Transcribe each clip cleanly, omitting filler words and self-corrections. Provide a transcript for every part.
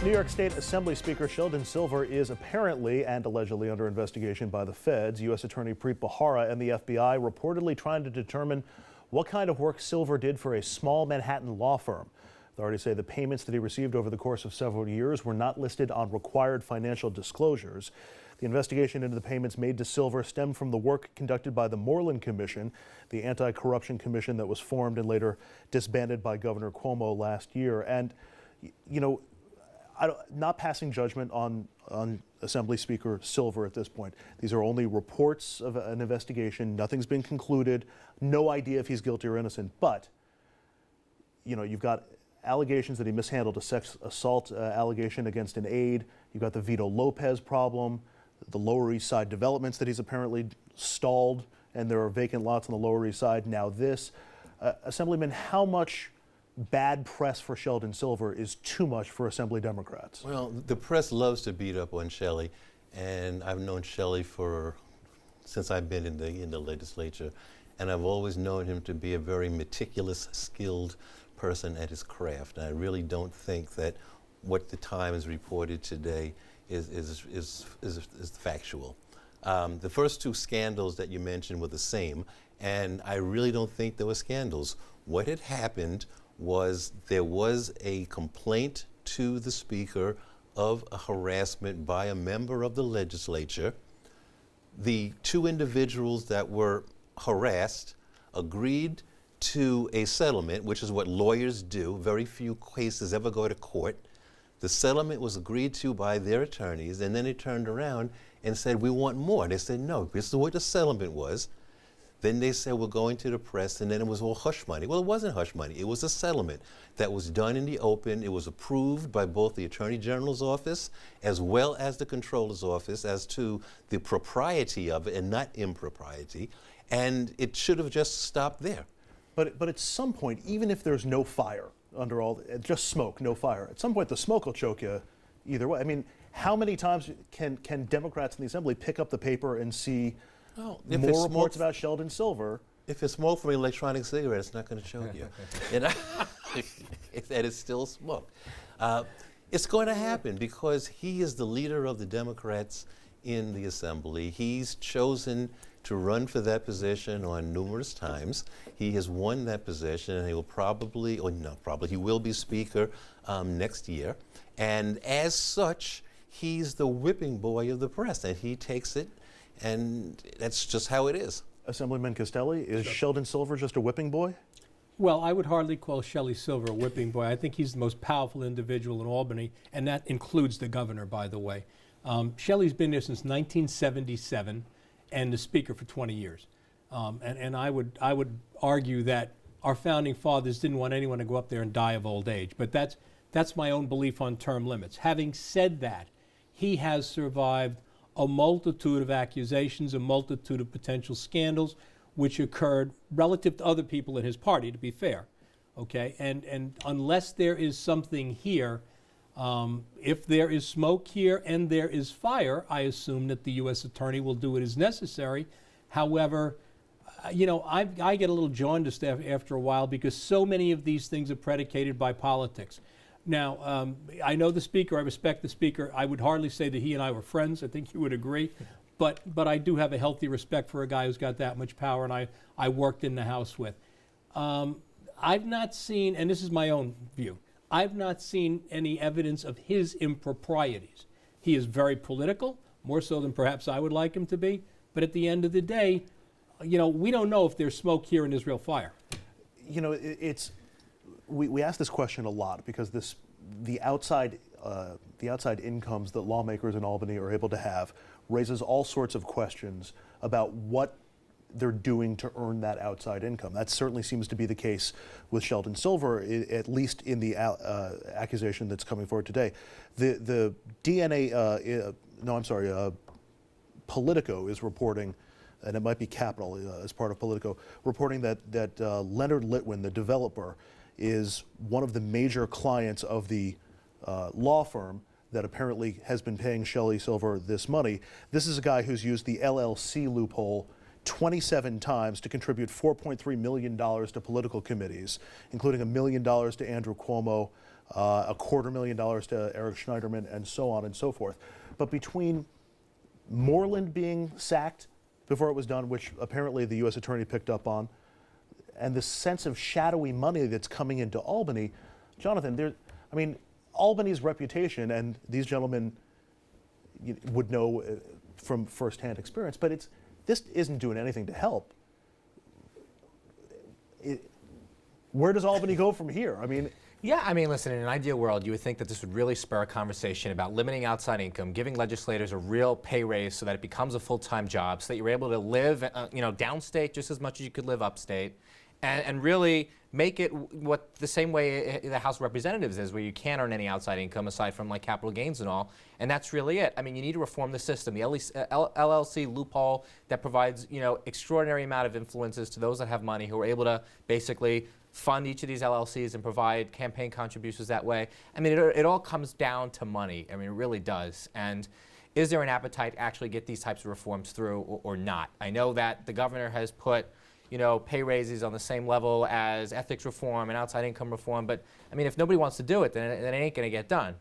New York State Assembly Speaker Sheldon Silver is apparently and allegedly under investigation by the feds. U.S. Attorney Preet Bharara and the FBI reportedly trying to determine what kind of work Silver did for a small Manhattan law firm. Authorities say the payments that he received over the course of several years were not listed on required financial disclosures. The investigation into the payments made to Silver stemmed from the work conducted by the Moreland Commission, the anti-corruption commission that was formed and later disbanded by Governor Cuomo last year. And, you know, not passing judgment on Assembly Speaker Silver at this point. These are only reports of an investigation. Nothing's been concluded. No idea if he's guilty or innocent. But, you know, you've got allegations that he mishandled a sex assault allegation against an aide. You've got the Vito Lopez problem, the Lower East Side developments that he's apparently stalled, and there are vacant lots on the Lower East Side. Now this. Assemblyman, how much bad press for Sheldon Silver is too much for Assembly Democrats? Well, the press loves to beat up on Shelley, and I've known Shelley since I've been in the legislature, and I've always known him to be a very meticulous, skilled person at his craft. And I really don't think that what the Times reported today is factual. The first two scandals that you mentioned were the same, and I really don't think they were scandals. What had happened was there was a complaint to the Speaker of a harassment by a member of the legislature. The two individuals that were harassed agreed to a settlement, which is what lawyers do. Very few cases ever go to court. The settlement was agreed to by their attorneys, and then they turned around and said, "We want more." And they said, "No, this is what the settlement was." Then they said, "We're going to the press," and then it was all hush money. Well, it wasn't hush money. It was a settlement that was done in the open. It was approved by both the Attorney General's office as well as the Comptroller's office as to the propriety of it and not impropriety. And it should have just stopped there. But at some point, even if there's no fire under just smoke, no fire, at some point the smoke will choke you either way. I mean, how many times can Democrats in the Assembly pick up the paper and see more reports about Sheldon Silver? If it's smoke from an electronic cigarette, it's not going to choke you. And that is still smoke. It's going to happen because he is the leader of the Democrats in the Assembly. He's chosen to run for that position on numerous times. He has won that position, and he will he will be Speaker next year. And as such, he's the whipping boy of the press, and he takes it. And that's just how it is. Assemblyman Castelli, is Sheldon Silver just a whipping boy? Well, I would hardly call Shelley Silver a whipping boy. I think he's the most powerful individual in Albany, and that includes the governor, by the way. Shelley's been there since 1977 and the Speaker for 20 years. And I would argue that our founding fathers didn't want anyone to go up there and die of old age. But that's my own belief on term limits. Having said that, he has survived a multitude of accusations, a multitude of potential scandals, which occurred relative to other people in his party, to be fair. Okay, and unless there is something here, if there is smoke here and there is fire, I assume that the U.S. Attorney will do what is necessary. However, you know, I get a little jaundiced after a while because so many of these things are predicated by politics. Now, I know the Speaker, I respect the Speaker. I would hardly say that he and I were friends. I think you would agree. But I do have a healthy respect for a guy who's got that much power, and I worked in the House with. I've not seen, and this is my own view, I've not seen any evidence of his improprieties. He is very political, more so than perhaps I would like him to be. But at the end of the day, you know, we don't know if there's smoke here and there's real fire. You know, we ask this question a lot because the outside incomes that lawmakers in Albany are able to have raises all sorts of questions about what they're doing to earn that outside income. That certainly seems to be the case with Sheldon Silver, at least in the accusation that's coming forward today. The Politico is reporting, and it might be Capital as part of Politico, reporting that Leonard Litwin, the developer, is one of the major clients of the law firm that apparently has been paying Shelley Silver this money. This is a guy who's used the LLC loophole 27 times to contribute $4.3 million to political committees, including $1 million to Andrew Cuomo, $250,000 to Eric Schneiderman, and so on and so forth. But between Moreland being sacked before it was done, which apparently the U.S. Attorney picked up on, and the sense of shadowy money that's coming into Albany, Jonathan, Albany's reputation, and these gentlemen would know from firsthand experience, but this isn't doing anything to help. Where does Albany go from here? Yeah, listen, in an ideal world, you would think that this would really spur a conversation about limiting outside income, giving legislators a real pay raise so that it becomes a full-time job, so that you're able to live, downstate just as much as you could live upstate, and really make it the same way the House of Representatives is, where you can't earn any outside income aside from like capital gains and all, and that's really it. You need to reform the system. The LLC loophole that provides, extraordinary amount of influences to those that have money who are able to basically fund each of these LLCs and provide campaign contributions that way. It all comes down to money. It really does. And is there an appetite to actually get these types of reforms through or not? I know that the governor has put pay raises on the same level as ethics reform and outside income reform. But if nobody wants to do it, then it ain't going to get done,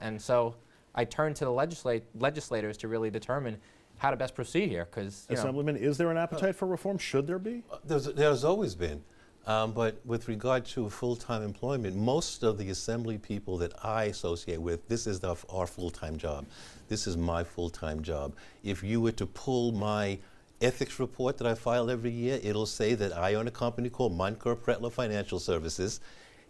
And so I turn to the legislators to really determine how to best proceed here. Because Assemblyman, is there an appetite for reform? Should there be? There's always been. But with regard to full-time employment, most of the assembly people that I associate with, this is our full-time job. This is my full-time job. If you were to pull my ethics report that I file every year, it'll say that I own a company called Moncur Pretler Financial Services.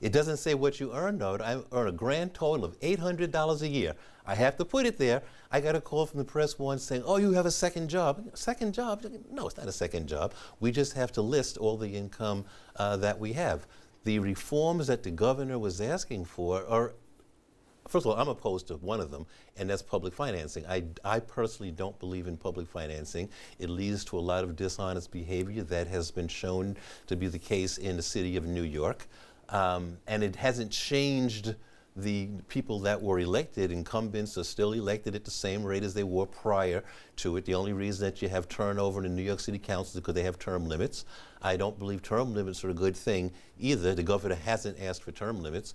It doesn't say what you earn, though. I earn a grand total of $800 a year. I have to put it there. I got a call from the press once saying, oh, you have a second job. Second job? No, it's not a second job. We just have to list all the income that we have. The reforms that the governor was asking for are, first of all, I'm opposed to one of them, and that's public financing. I personally don't believe in public financing. It leads to a lot of dishonest behavior that has been shown to be the case in the city of New York. And it hasn't changed the people that were elected. Incumbents are still elected at the same rate as they were prior to it. The only reason that you have turnover in the New York City Council is because they have term limits. I don't believe term limits are a good thing either. The governor hasn't asked for term limits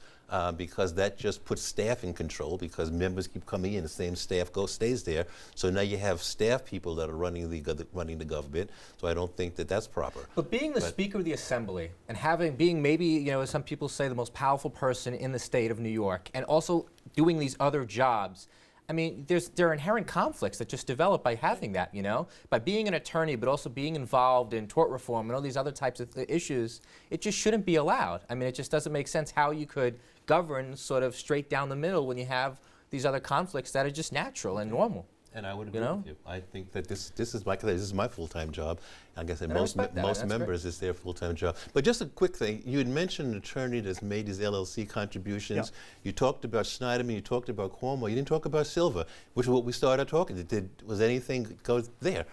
because that just puts staff in control, because members keep coming in, the same staff stays there. So now you have staff people that are running the government. So I don't think that that's proper. But being the Speaker of the Assembly and being maybe, as some people say, the most powerful person in the state of New York, and also doing these other jobs, there are inherent conflicts that just develop by having that, By being an attorney, but also being involved in tort reform and all these other types of issues, it just shouldn't be allowed. It just doesn't make sense how you could govern sort of straight down the middle when you have these other conflicts that are just natural and normal. And I would agree with you. I think that this is my full-time job. Like I said, most members, it's their full-time job. But just a quick thing, you had mentioned an attorney that's made these LLC contributions. Yeah. You talked about Schneiderman, you talked about Cuomo, you didn't talk about Silver, which is what we started talking. Was anything go there?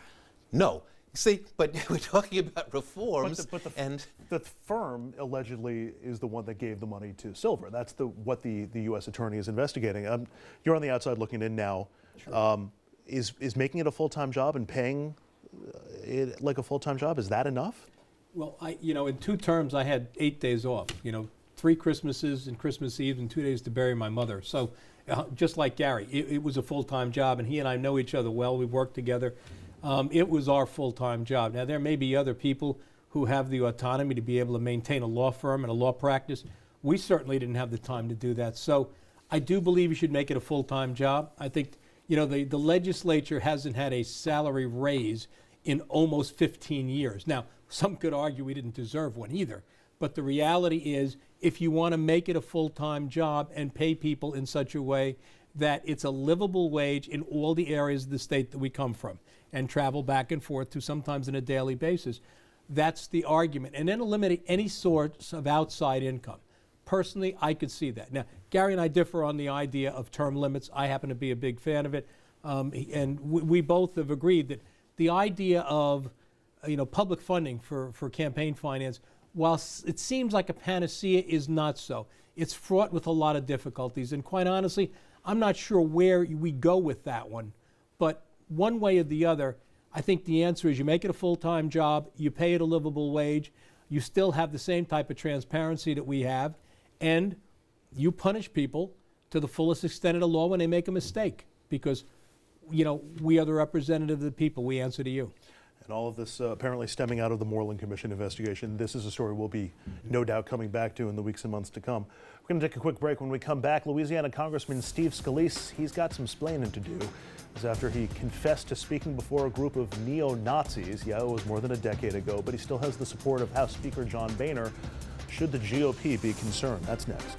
No. See, but we're talking about reforms. But the firm allegedly is the one that gave the money to Silver. That's what the U.S. Attorney is investigating. You're on the outside looking in now. Sure. Is making it a full-time job and paying it like a full-time job, is that enough? Well, in 2 terms, I had 8 days off. 3 Christmases and Christmas Eve and 2 days to bury my mother. So, just like Gary, it was a full-time job, and he and I know each other well. We've worked together. It was our full-time job. Now, there may be other people who have the autonomy to be able to maintain a law firm and a law practice. We certainly didn't have the time to do that. So, I do believe you should make it a full-time job. I think the legislature hasn't had a salary raise in almost 15 years. Now, some could argue we didn't deserve one either. But the reality is, if you want to make it a full-time job and pay people in such a way that it's a livable wage in all the areas of the state that we come from and travel back and forth to sometimes on a daily basis, that's the argument. And then eliminate any sorts of outside income. Personally, I could see that. Now, Gary and I differ on the idea of term limits. I happen to be a big fan of it. And we both have agreed that the idea of public funding for campaign finance, while it seems like a panacea, is not so. It's fraught with a lot of difficulties. And quite honestly, I'm not sure where we go with that one. But one way or the other, I think the answer is you make it a full-time job, you pay it a livable wage, you still have the same type of transparency that we have, and you punish people to the fullest extent of the law when they make a mistake, because, you know, we are the representative of the people. We answer to you. And all of this apparently stemming out of the Moreland Commission investigation. This is a story we'll be no doubt coming back to in the weeks and months to come. We're going to take a quick break. When we come back, Louisiana Congressman Steve Scalise, he's got some splaining to do. This is after he confessed to speaking before a group of neo-Nazis. Yeah, it was more than a decade ago, but he still has the support of House Speaker John Boehner. Should the GOP be concerned? That's next.